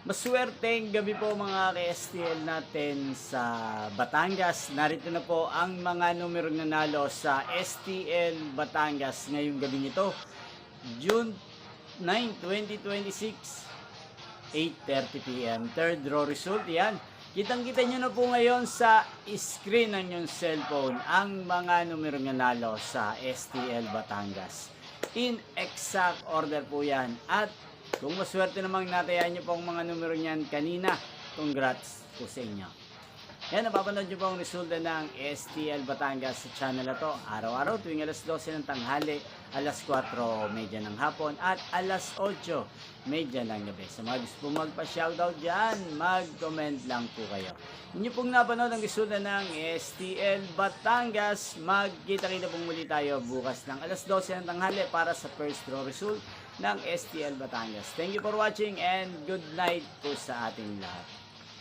Maswerteng gabi po mga ka-STL natin sa Batangas. Narito na po ang mga numero nanalo sa STL Batangas ngayong gabi nito. June 9, 2026, 8:30 p.m. Third draw result yan. Kitang-kita nyo na po ngayon sa screen ng yung cellphone ang mga numero nanalo sa STL Batangas. In exact order po yan. At kung maswerte namang natayaan nyo po ang mga numero niyan kanina, congrats po sa inyo. Yan, napapanood nyo po ang resulta ng STL Batangas sa channel na to. Araw-araw tuwing alas 12 ng tanghali, alas 4:30 ng hapon at alas 8:30 ng gabi. Sa mga gusto pong magpa-shoutout dyan, mag-comment lang po kayo. Inyo pong napanood ang resulta ng STL Batangas. Magkita-kita pong muli tayo bukas ng alas 12 ng tanghali para sa first draw result ng STL Batangas. Thank you for watching and good night po sa ating lahat.